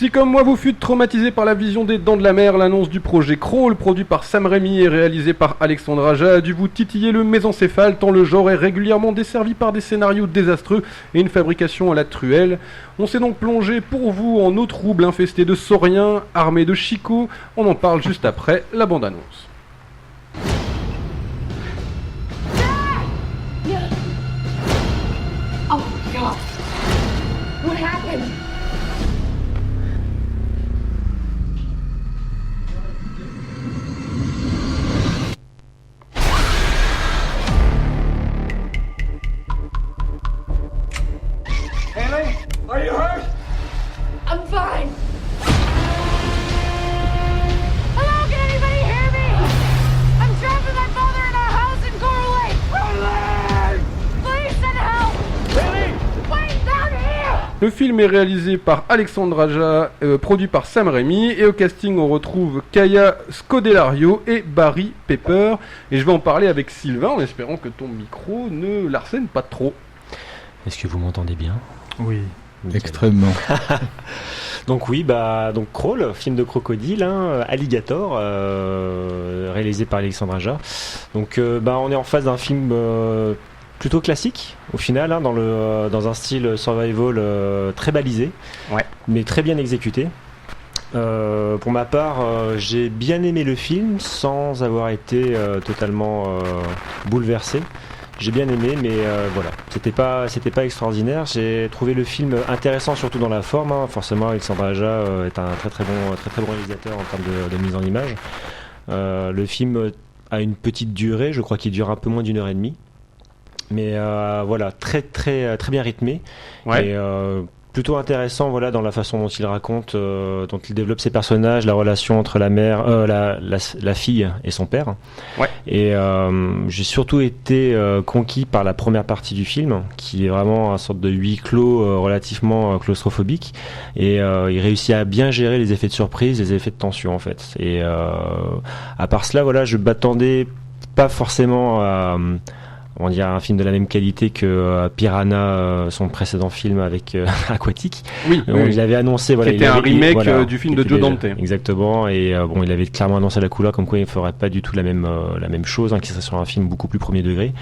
Si comme moi vous fûtes traumatisé par la vision des Dents de la Mer, l'annonce du projet Crawl, produit par Sam Raimi et réalisé par Alexandre Aja, a dû vous titiller le mésencéphale tant le genre est régulièrement desservi par des scénarios désastreux et une fabrication à la truelle. On s'est donc plongé pour vous en eau trouble infestée de sauriens, armés de chicots. On en parle juste après la bande-annonce. Oh God! What happened? Haley, are you hurt? I'm fine. Hello, can anybody hear me? I'm trapped with my father in our house in Coral Lake. Please send help. Haley! Wait, down here. Le film est réalisé par Alexandre Aja, produit par Sam Raimi, et au casting on retrouve Kaya Scodelario et Barry Pepper. Et je vais en parler avec Sylvain en espérant que ton micro ne l'arsène pas trop. Est-ce que vous m'entendez bien? Oui, Nickel. extrêmement. Donc oui, donc Crawl, film de crocodile, Alligator, réalisé par Alexandre Aja. Donc on est en face d'un film plutôt classique au final, dans un style survival très balisé, Ouais. mais très bien exécuté. Pour ma part, j'ai bien aimé le film sans avoir été totalement bouleversé. J'ai bien aimé, mais voilà, c'était pas extraordinaire. J'ai trouvé le film intéressant, surtout dans la forme. Forcément, Alexandre Aja est un très très bon réalisateur en termes de mise en image. Le film a une petite durée, je crois qu'il dure un peu moins d'1 heure et demie. Mais voilà, très bien rythmé. Ouais. Et plutôt intéressant, voilà, dans la façon dont il raconte, dont il développe ses personnages, la relation entre la mère, la fille et son père. Ouais. Et j'ai surtout été conquis par la première partie du film, qui est vraiment une sorte de huis clos relativement claustrophobique. Et il réussit à bien gérer les effets de surprise, les effets de tension en fait. Et à part cela, voilà, je m'attendais pas forcément à on dirait un film de la même qualité que Piranha, son précédent film avec Aquatic. Oui, Il avait annoncé, voilà, qui était un remake du film de Joe Dante. Exactement, et il avait clairement annoncé à la couleur comme quoi il ne ferait pas du tout la même chose, qui serait sur un film beaucoup plus premier degré.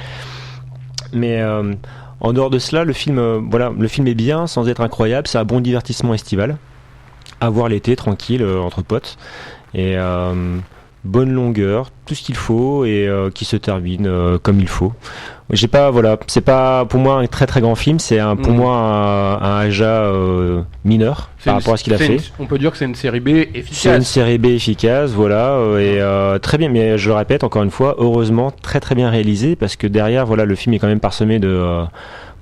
Mais en dehors de cela, le film est bien sans être incroyable. C'est un bon divertissement estival, à voir l'été tranquille entre potes, et bonne longueur, tout ce qu'il faut, et qui se termine comme il faut. C'est pas pour moi un très très grand film, c'est pour moi un Aja mineur par rapport à ce qu'il a fait. On peut dire que c'est une série B efficace. C'est une série B efficace, voilà, et très bien, mais je le répète encore une fois, heureusement très très bien réalisé, parce que derrière, voilà, le film est quand même parsemé de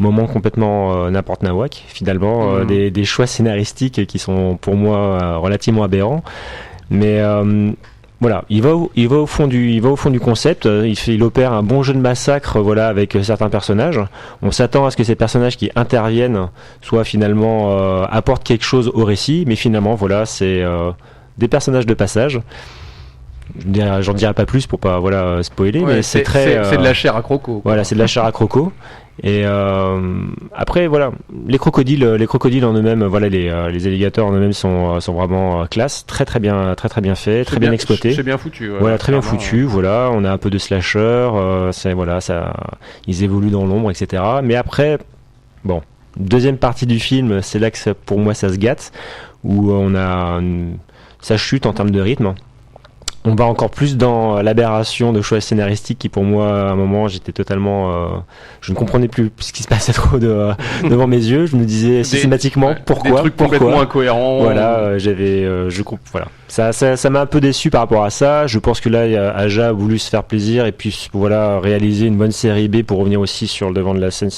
moments complètement n'importe nawak, finalement, des choix scénaristiques qui sont pour moi relativement aberrants, mais voilà, il va au fond du concept. Il opère un bon jeu de massacre, voilà, avec certains personnages. On s'attend à ce que ces personnages qui interviennent soient finalement apportent quelque chose au récit, mais finalement, voilà, c'est des personnages de passage. J'en dirai pas plus pour pas spoiler, mais c'est de la chair à croco. Voilà, c'est de la chair à croco. Et après, voilà, les crocodiles en eux-mêmes, voilà, les alligators en eux-mêmes sont vraiment classe, très bien fait, très bien exploité. C'est bien foutu. Voilà, très bien foutu. Voilà, on a un peu de slasher, ils évoluent dans l'ombre, etc. Mais après, bon, deuxième partie du film, c'est là que pour moi ça se gâte, où ça chute en termes de rythme. On va encore plus dans l'aberration de choix scénaristiques qui, pour moi, à un moment, j'étais totalement... je ne comprenais plus ce qui se passait trop devant mes yeux. Je me disais systématiquement pourquoi. Des trucs complètement incohérents. Voilà, voilà. Ça m'a un peu déçu par rapport à ça. Je pense que là, Aja a voulu se faire plaisir et puis voilà, réaliser une bonne série B pour revenir aussi sur le devant de la scène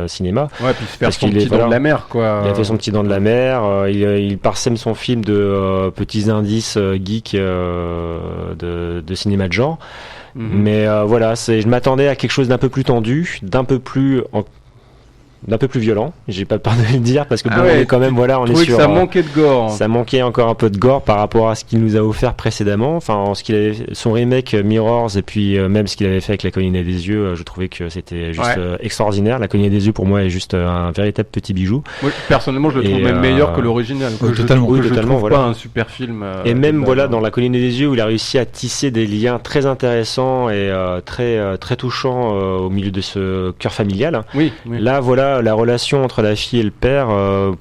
cinéma. Ouais, puis se faire son petit dent de la mer, quoi. Il a fait son petit dent de la mer. Il parsème son film de petits indices geeks de cinéma de genre. Mais voilà, je m'attendais à quelque chose d'un peu plus tendu, d'un peu plus d'un peu plus violent. J'ai pas peur de le dire parce que Ah bon, ouais, on est quand même voilà, on est Je trouvais sur que ça manquait de gore. ça manquait encore un peu de gore par rapport à ce qu'il nous a offert précédemment. Enfin, ce qu'il avait, son remake Mirrors et puis même ce qu'il avait fait avec La Colline des Yeux, je trouvais que c'était juste extraordinaire. La Colline des Yeux pour moi est juste un véritable petit bijou. Moi, personnellement, je le trouve Et, même meilleur que l'original. ouais, Je totalement. trouve que Oui, je totalement, trouve voilà. pas un super film. Et même de voilà base. dans La Colline des Yeux où il a réussi à tisser des liens très intéressants et très touchants au milieu de ce cœur familial. Oui. Là voilà la relation entre la fille et le père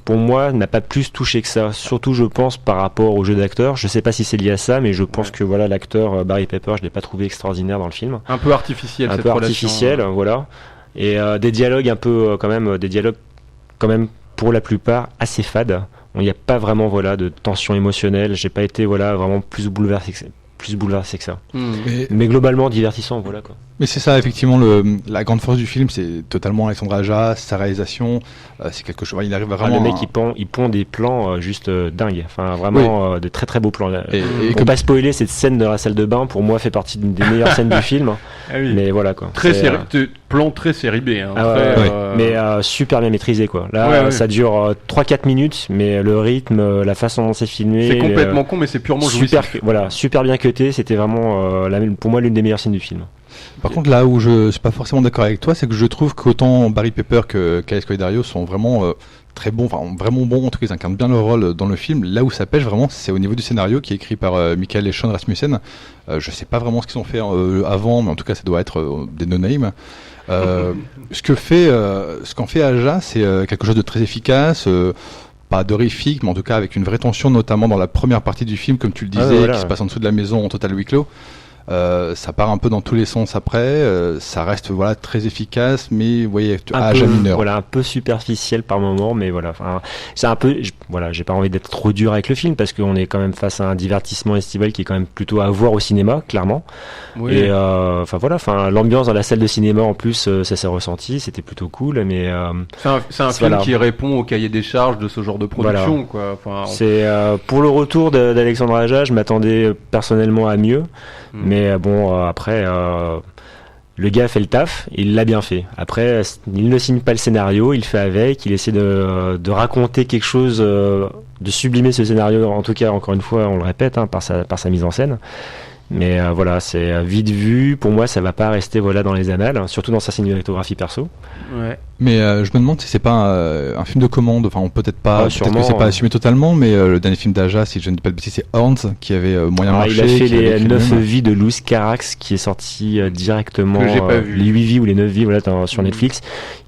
pour moi n'a pas plus touché que ça. Surtout je pense par rapport au jeu d'acteur. Je sais pas si c'est lié à ça, mais je pense que voilà l'acteur Barry Pepper, je l'ai pas trouvé extraordinaire dans le film. Un peu artificiel. Un cette peu relation. artificiel, voilà. Et des dialogues un peu des dialogues quand même pour la plupart assez fades. Il n'y a pas vraiment voilà de tension émotionnelle. J'ai pas été voilà vraiment plus bouleversé que ça. Mais globalement divertissant, voilà quoi. Mais c'est ça, effectivement, la grande force du film, c'est totalement Alexandre Aja, sa réalisation, c'est quelque chose. Il arrive vraiment. Le mec, il pond des plans juste dingues. Enfin, vraiment de très très beaux plans. Et Pour pas spoiler, cette scène de la salle de bain, pour moi, fait partie d'une des meilleures scènes du film. Ah oui. Mais voilà quoi. Très C'est, plan très série B. Hein, Ah très, ouais. Mais super bien maîtrisé quoi. Là, ça dure 3-4 minutes, mais le rythme, la façon dont c'est filmé. C'est complètement con, mais c'est purement jouissif. Super bien cuté. C'était vraiment pour moi l'une des meilleures scènes du film. Par contre, là où je suis pas forcément d'accord avec toi, c'est que je trouve qu'autant Barry Pepper que Kyle Dario sont vraiment très bons, enfin vraiment bons, en tout cas ils incarnent bien leur rôle dans le film. Là où ça pêche vraiment, c'est au niveau du scénario qui est écrit par Michael et Sean Rasmussen. Je sais pas vraiment ce qu'ils ont fait avant, mais en tout cas ça doit être des no-name. Ce qu'en fait Aja, c'est quelque chose de très efficace. Pas d'horrifique, mais en tout cas avec une vraie tension, notamment dans la première partie du film, comme tu le disais, qui se passe en dessous de la maison en total huis clos. Ça part un peu dans tous les sens après, ça reste voilà très efficace, mais vous voyez Aja mineur. Voilà, un peu superficiel par moment, mais voilà, c'est un peu, j'ai pas envie d'être trop dur avec le film parce qu'on est quand même face à un divertissement estival qui est quand même plutôt à voir au cinéma, clairement. Oui. Et l'ambiance dans la salle de cinéma en plus, ça s'est ressenti, c'était plutôt cool, mais c'est un film qui répond au cahier des charges de ce genre de production, quoi. Enfin, c'est pour le retour d'Alexandre Aja, je m'attendais personnellement à mieux. Mais après, le gars fait le taf, il l'a bien fait. Après, il ne signe pas le scénario, il fait avec, il essaie de raconter quelque chose, de sublimer ce scénario, en tout cas, encore une fois, on le répète, par sa mise en scène. Mais c'est vite vu, pour moi ça va pas rester dans les annales, surtout dans sa cinématographie perso. Ouais. Mais je me demande si c'est pas un film de commande, enfin peut-être pas, peut-être que c'est pas assumé totalement, mais le dernier film d'Aja, si je ne dis pas de bêtises, c'est Horns qui avait moyen marché. Il a fait les 9 vies de Louis Carax qui est sorti directement, les 8 vies ou les 9 vies sur Netflix.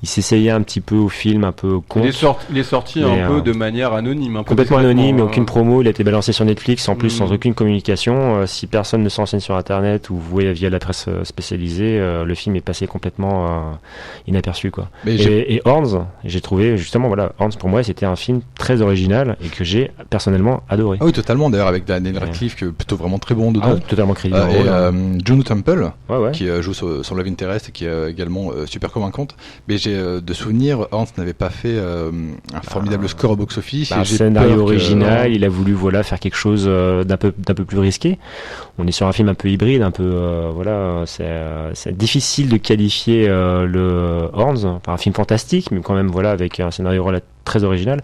Il s'essayait un petit peu au film, un peu con. Il est sorti un peu de manière anonyme. Complètement anonyme, aucune promo, il a été balancé sur Netflix, en plus sans aucune communication. Si personne ne s'enseigne sur internet ou via la presse spécialisée, le film est passé complètement inaperçu quoi. Et Horns, j'ai trouvé justement Horns pour moi c'était un film très original et que j'ai personnellement adoré. Ah oui totalement, d'ailleurs avec Daniel Radcliffe qui est plutôt vraiment très bon dedans. Totalement crédible. Et Juno Temple qui joue son Love Interest et qui est également super convaincante. Mais j'ai de souvenirs, Horns n'avait pas fait un formidable score au box-office. Un scénario original, il a voulu faire quelque chose d'un peu plus risqué. On est sur un film un peu hybride, un peu c'est difficile de qualifier le Horns, enfin un film fantastique, mais quand même avec un scénario très original.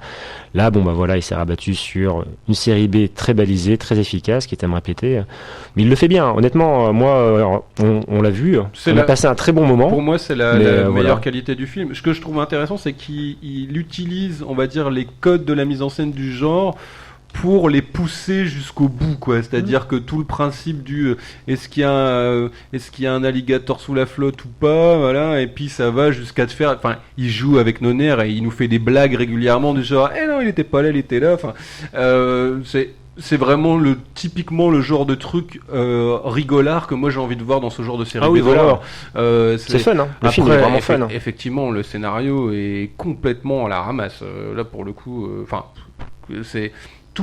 Là, il s'est rabattu sur une série B très balisée, très efficace, qui est à me répéter. Mais il le fait bien. Honnêtement, moi, on l'a vu. On a passé un très bon moment. Pour moi, c'est la meilleure qualité du film. Ce que je trouve intéressant, c'est qu'il utilise, on va dire, les codes de la mise en scène du genre pour les pousser jusqu'au bout, quoi. C'est-à-dire que tout le principe du est-ce qu'il y a un alligator sous la flotte ou pas, voilà, et puis ça va jusqu'à te faire, enfin, il joue avec nos nerfs et il nous fait des blagues régulièrement du genre non, il était pas là, il était là, enfin, c'est vraiment typiquement le genre de truc rigolard que moi j'ai envie de voir dans ce genre de série d'horreur. C'est fun, hein. Le film est vraiment fun. Effectivement, le scénario est complètement à la ramasse. Là, pour le coup,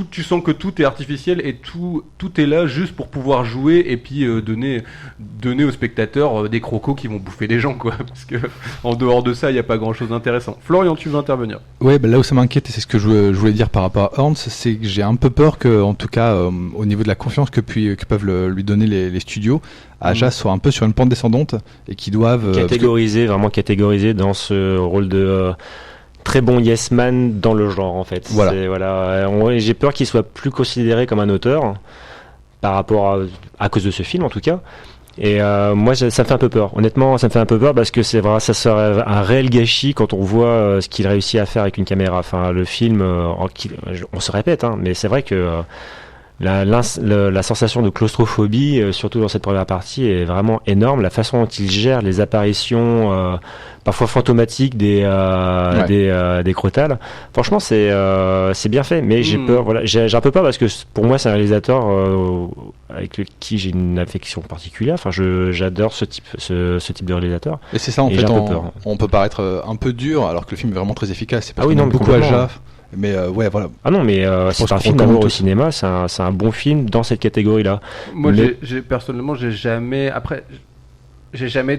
tu sens que tout est artificiel et tout est là juste pour pouvoir jouer et puis donner aux spectateurs des crocos qui vont bouffer des gens, quoi. Parce que en dehors de ça, il n'y a pas grand-chose d'intéressant. Florian, tu veux intervenir? Ouais, là où ça m'inquiète, et c'est ce que je voulais dire par rapport à Horns, c'est que j'ai un peu peur que, en tout cas, au niveau de la confiance que peuvent lui donner les studios, Aja soit un peu sur une pente descendante et qu'ils doivent vraiment catégoriser dans ce rôle de très bon yes man dans le genre, en fait. J'ai peur qu'il soit plus considéré comme un auteur par rapport à cause de ce film, en tout cas. Et moi, ça me fait un peu peur. Honnêtement, ça me fait un peu peur parce que c'est vrai, ça serait un réel gâchis quand on voit ce qu'il réussit à faire avec une caméra. Enfin, le film, on se répète, hein, mais c'est vrai que la sensation de claustrophobie, surtout dans cette première partie, est vraiment énorme. La façon dont il gère les apparitions, parfois fantomatiques des crotales. Franchement, c'est bien fait, mais j'ai peur. Voilà, j'ai un peu peur parce que pour moi, c'est un réalisateur avec qui j'ai une affection particulière. Enfin, j'adore ce type de réalisateur. Et c'est ça, en fait, on peut paraître un peu dur, alors que le film est vraiment très efficace. C'est parce qu'on aime beaucoup complètement. Aja. Mais ouais, voilà. Ah non, mais c'est un film d'amour au cinéma, c'est un bon film dans cette catégorie-là. Moi, personnellement, j'ai jamais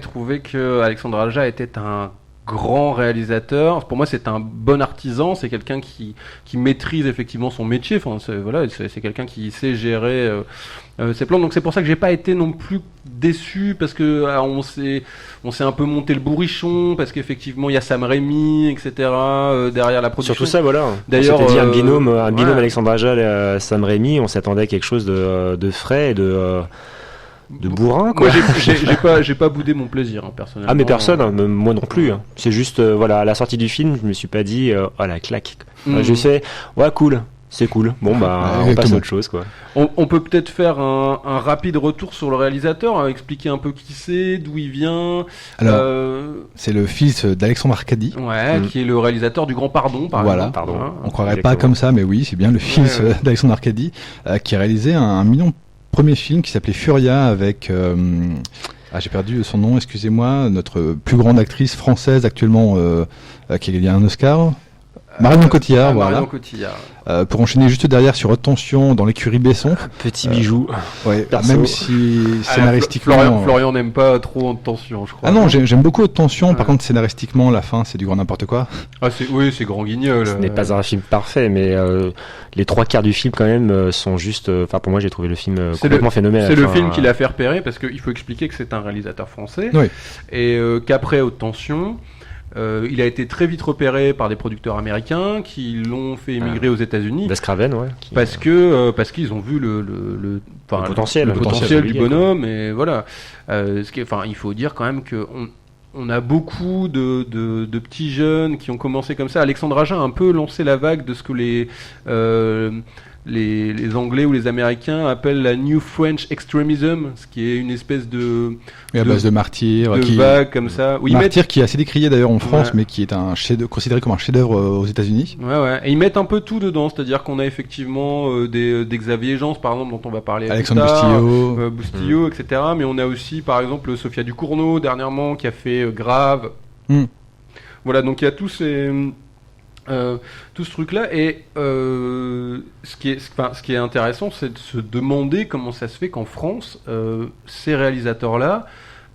trouvé que Alexandre Aja était un grand réalisateur. Pour moi, c'est un bon artisan, c'est quelqu'un qui maîtrise effectivement son métier. Enfin, c'est quelqu'un qui sait gérer ses plans. Donc c'est pour ça que j'ai pas été non plus déçu parce que on s'est un peu monté le bourrichon parce qu'effectivement il y a Sam Raimi, etc. Derrière la production. Surtout ça, voilà. D'ailleurs, on s'était dit un binôme Alexandre Aja, Sam Raimi. On s'attendait à quelque chose de frais et de bourrin, quoi. Moi, j'ai pas boudé mon plaisir, hein, personnellement. Ah, mais personne, hein, moi non plus. Hein. C'est juste, à la sortie du film, je me suis pas dit, oh la claque. J'ai fait, ouais, cool, c'est cool. Bon, on passe à autre chose, quoi. On peut peut-être faire un rapide retour sur le réalisateur, expliquer un peu qui c'est, d'où il vient. Alors, c'est le fils d'Alexandre Arcadi. Ouais, qui est le réalisateur du Grand Pardon, par exemple. Pardon. On croirait pas comme ça, mais oui, c'est bien le fils d'Alexandre Arcadi, qui a réalisé un million premier film qui s'appelait Furia avec j'ai perdu son nom, excusez-moi, notre plus grande actrice française actuellement qui a gagné un Oscar, Marion Cotillard, voilà. Marion Cotillard. Pour enchaîner juste derrière sur Haute Tension dans l'écurie Besson. Petit bijou. Ouais, même si scénaristiquement. Florian n'aime pas trop Haute Tension, je crois. Ah non, j'aime beaucoup Haute Tension. Par contre, scénaristiquement, la fin, c'est du grand n'importe quoi. Ah, c'est grand guignol. Ce n'est pas un film parfait, mais les trois quarts du film, quand même, sont juste. Enfin, pour moi, j'ai trouvé le film complètement phénoménal. C'est le film qui l'a fait repérer parce qu'il faut expliquer que c'est un réalisateur français. Oui. Et qu'après Haute Tension. Il a été très vite repéré par des producteurs américains qui l'ont fait émigrer aux États-Unis. Wes Craven, ouais. Parce qu'ils ont vu le potentiel du bonhomme, et voilà. Il faut dire quand même que on a beaucoup de petits jeunes qui ont commencé comme ça. Alexandre Aja a un peu lancé la vague de ce que les Anglais ou les Américains appellent la New French Extremism, ce qui est une espèce de à base de Martyr, vague comme ça. Martyr qui est assez décrié d'ailleurs en France, mais qui est considéré comme un chef-d'œuvre aux États-Unis. Ouais. Et ils mettent un peu tout dedans, c'est-à-dire qu'on a effectivement des Xavier Jeance, par exemple, dont on va parler. Alexandre Bustillo, etc. Mais on a aussi, par exemple, Sophia Ducournau dernièrement qui a fait Grave. Voilà, donc il y a tous tout ce truc-là, et ce qui est intéressant, c'est de se demander comment ça se fait qu'en France, ces réalisateurs-là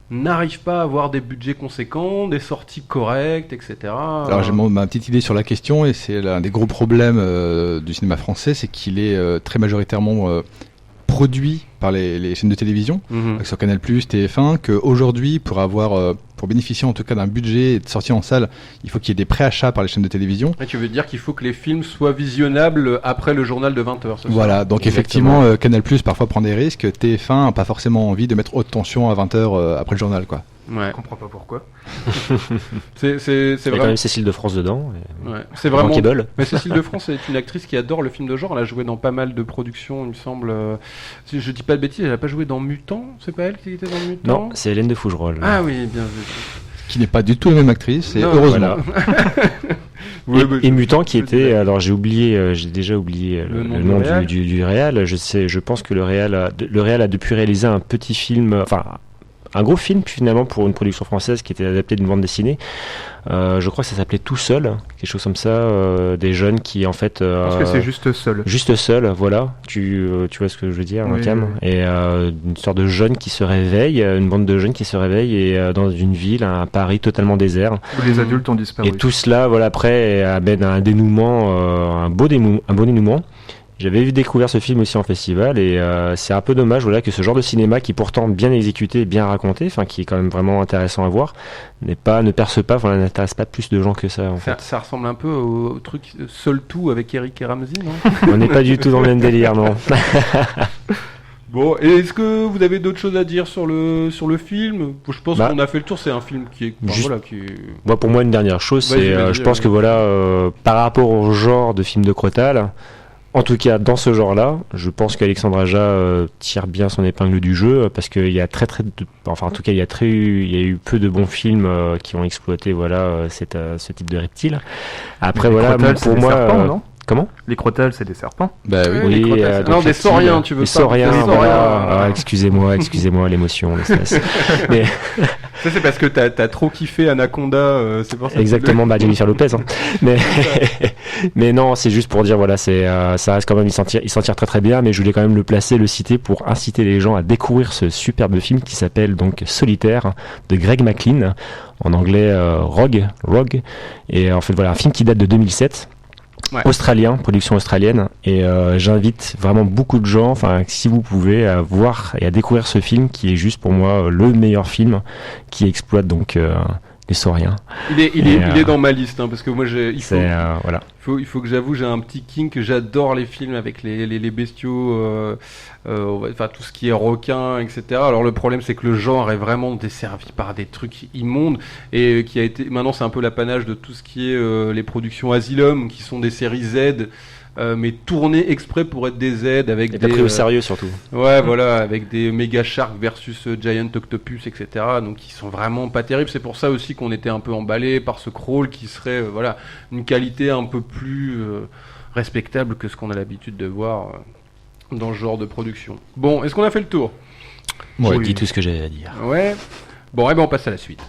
n'arrivent pas à avoir des budgets conséquents, des sorties correctes, etc. Alors j'ai ma petite idée sur la question, et c'est l'un des gros problèmes du cinéma français, c'est qu'il est très majoritairement produit par les chaînes de télévision, sur Canal+, TF1, qu'aujourd'hui, pour bénéficier en tout cas d'un budget et de sortir en salle, il faut qu'il y ait des préachats par les chaînes de télévision. Et tu veux dire qu'il faut que les films soient visionnables après le journal de 20h. Voilà, donc effectivement, Canal+, parfois prend des risques, TF1 n'a pas forcément envie de mettre Haute Tension à 20h après le journal, quoi. Ouais. Je comprends pas pourquoi. c'est il y a quand même Cécile de France dedans. Ouais. C'est vraiment. Mais Cécile de France est une actrice qui adore le film de genre. Elle a joué dans pas mal de productions, il me semble. Si je dis pas de bêtises, elle a pas joué dans Mutant. C'est pas elle qui était dans Mutant. Non, c'est Hélène de Fougerolles. Ah oui, bien vu. Qui n'est pas du tout la même actrice, et heureusement. Voilà. Et Mutant qui était, alors j'ai déjà oublié le nom du réal. Je pense que le réal a depuis réalisé un petit film, un gros film finalement pour une production française qui était adaptée d'une bande dessinée. Je crois que ça s'appelait Tout Seul, quelque chose comme ça, des jeunes qui en fait... Je pense que c'est juste seul. Juste seul, voilà, tu vois ce que je veux dire, Oui, Cam. oui. Et une sorte de jeunes qui se réveillent, une bande de jeunes qui se réveillent et dans une ville, un Paris totalement désert. Où les adultes ont disparu. Et tout cela, voilà, après amène à un dénouement, un beau dénouement. J'avais découvert ce film aussi en festival et c'est un peu dommage, voilà, que ce genre de cinéma qui pourtant bien exécuté, bien raconté, enfin qui est quand même vraiment intéressant à voir, ne perce pas, voilà, n'intéresse pas plus de gens que ça en fait. Ça ressemble un peu au truc Seul Tout avec Eric et Ramsey, non? On n'est pas du tout dans le même délire, non. Bon, et est-ce que vous avez d'autres choses à dire sur le film? Je pense qu'on a fait le tour, c'est un film qui est... Juste- voilà, qui est... Moi, pour moi, une dernière chose, Vas-y, c'est, vas-y, je pense que voilà, par rapport au genre de film de Crotal, en tout cas dans ce genre-là, je pense qu'Alexandre Aja tire bien son épingle du jeu parce qu'il y a enfin en tout cas il y a eu peu de bons films qui ont exploité voilà ce type de reptile. Après Les voilà, crotales, c'est pour des moi, serpents, non comment? Les crotales, c'est des serpents. Bah oui. les crotales, c'est- donc non, des reptiles, sauriens, tu veux des pas. sauriens, Des voilà. sauriens. Ah, excusez-moi, l'émotion, le stress. Mais Ça, c'est parce que t'as trop kiffé Anaconda, c'est pour ça. exactement, bah Jennifer Lopez. Hein. Mais non, c'est juste pour dire voilà, ça reste quand même, il s'en tire très très bien, mais je voulais quand même le citer pour inciter les gens à découvrir ce superbe film qui s'appelle donc Solitaire de Greg McLean, en anglais Rogue, et en fait voilà un film qui date de 2007. Ouais. Australien, production australienne, et j'invite vraiment beaucoup de gens, enfin si vous pouvez, à voir et à découvrir ce film qui est juste pour moi le meilleur film qui exploite donc les sauriens. Il est dans ma liste, hein, parce que moi, Voilà. il faut que j'avoue, j'ai un petit kink, j'adore les films avec les bestiaux, enfin tout ce qui est requin, etc. Alors le problème, c'est que le genre est vraiment desservi par des trucs immondes et qui a été, maintenant c'est un peu l'apanage de tout ce qui est les productions Asylum, qui sont des séries Z. Mais tournées exprès pour être des Z avec Et des pas pris au sérieux surtout. ouais voilà, avec des méga sharks versus giant octopus, etc. Donc ils sont vraiment pas terribles. C'est pour ça aussi qu'on était un peu emballé par ce crawl qui serait voilà une qualité un peu plus respectable que ce qu'on a l'habitude de voir dans ce genre de production. Bon, est-ce qu'on a fait le tour? Ouais. J'ai dit tout ce que j'avais à dire. Ouais. Bon, et ben on passe à la suite.